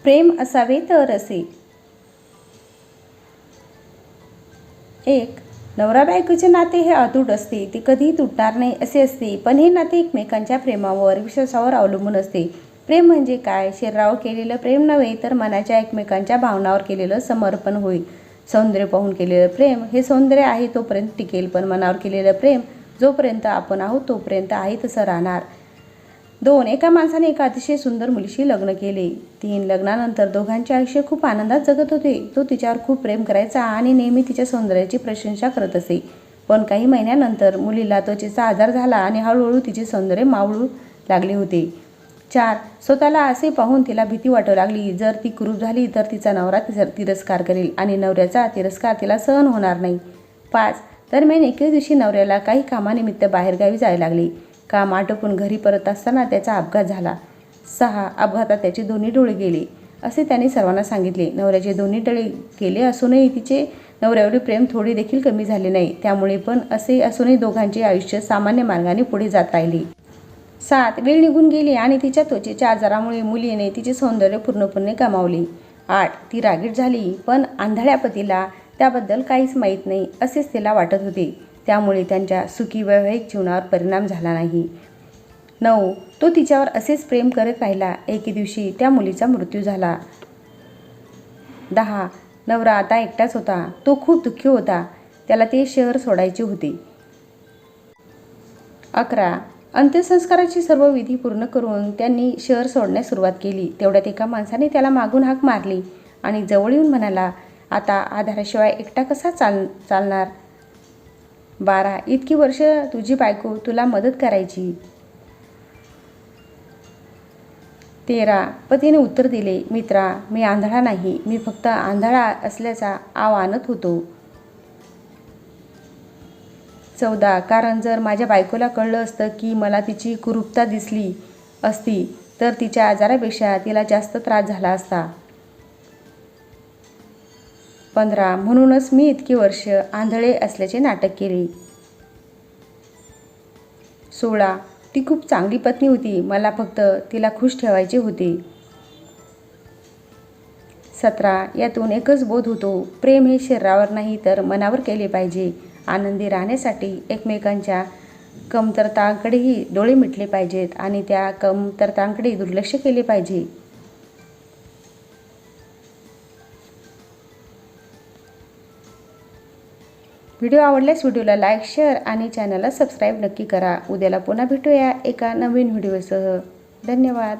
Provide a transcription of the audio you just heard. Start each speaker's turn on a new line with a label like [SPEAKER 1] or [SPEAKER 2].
[SPEAKER 1] प्रेम असावे तर असे. 1. नवरा बायकोचे नाते हे अतूट असते, ते कधीही तुटणार नाही असे असते. पण हे नाते एकमेकांच्या प्रेमावर, विश्वासावर अवलंबून असते. प्रेम म्हणजे काय? शरीरावर केलेलं प्रेम नव्हे, तर मनाच्या एकमेकांच्या भावनावर केलेलं समर्पण होय. सौंदर्य पाहून केलेलं प्रेम हे सौंदर्य आहे तोपर्यंत टिकेल, पण मनावर केलेलं प्रेम जोपर्यंत आपण आहोत तोपर्यंत आहे तसं राहणार. 2. एका माणसाने एका अतिशय सुंदर मुलीशी लग्न केले. 3. लग्नानंतर दोघांचे आयुष्य खूप आनंदात जगत होते. तो तिच्यावर खूप प्रेम करायचा आणि नेहमी तिच्या सौंदर्याची प्रशंसा करत असे. पण काही महिन्यानंतर मुलीला त्वचेचा आजार झाला आणि हळूहळू तिचे सौंदर्य मावळू लागले होते. 4. स्वतःला असे पाहून तिला भीती वाटू लागली. जर ती कुरूप झाली तर तिचा नवरा तिरस्कार करेल आणि नवऱ्याचा तिरस्कार तिला सहन होणार नाही. 5. दरम्यान एके दिवशी नवऱ्याला काही कामानिमित्त बाहेरगावी जायला लागले. काम आटोपून घरी परत असताना त्याचा अपघात झाला. 6. अपघातात त्याचे दोन्ही डोळे गेले असे त्याने सर्वांना सांगितले. नवऱ्याचे दोन्ही डोळे गेले असूनही तिचे नवऱ्यावरील प्रेम थोडे देखील कमी झाले नाही. त्यामुळे पण असे असूनही दोघांचे आयुष्य सामान्य मार्गाने पुढे जात राहिले. 7. वेळ निघून गेली आणि तिच्या त्वचेच्या आजारामुळे मुलीने तिचे सौंदर्य पूर्णपणे गमावले. 8. ती रागीट झाली, पण आंधळ्या पतीला त्याबद्दल काहीच माहीत नाही असेच तिला वाटत होते. त्यामुळे त्यांच्या सुखी वैवाहिक जीवनावर परिणाम झाला नाही. 9. तो तिच्यावर असेच प्रेम करत राहिला. एके दिवशी त्या मुलीचा मृत्यू झाला. 10. नवरा आता एकटाच होता. तो खूप दुःखी होता. त्याला ते शहर सोडायचे होते. 11. अंत्यसंस्काराची सर्व विधी पूर्ण करून त्यांनी शहर सोडण्यास सुरुवात केली. तेवढ्यात एका माणसाने त्याला मागून हाक मारली आणि जवळ येऊन म्हणाला, आता आधाराशिवाय एकटा कसा चालणार? 12. इतकी वर्ष तुझी बायको तुला मदत करायची. 13. पतीने उत्तर दिले, मित्रा, मी आंधळा नाही, मी फक्त आंधळा असल्याचा आव आणत होतो. 14. कारण जर माझ्या बायकोला कळलं असतं की मला तिची कुरूपता दिसली असती तर तिच्या आजारापेक्षा तिला जास्त त्रास झाला असता. 15. म्हणूनच मी इतकी वर्ष आंधळे असल्याचे नाटक केले. 16. ती खूप चांगली पत्नी होती. मला फक्त तिला खुश ठेवायचे होते. 17. यातून एकच बोध होतो, प्रेम हे शरीरावर नाही तर मनावर केले पाहिजे. आनंदी राहण्यासाठी एकमेकांच्या कमतरतांकडेही डोळे मिटले पाहिजेत आणि त्या कमतरतांकडे दुर्लक्ष केले पाहिजे. व्हिडिओ आवडल्यास व्हिडिओला लाईक, शेअर आणि चॅनलला सबस्क्राईब नक्की करा. उद्याला पुन्हा भेटूया एका नवीन व्हिडिओसह. धन्यवाद.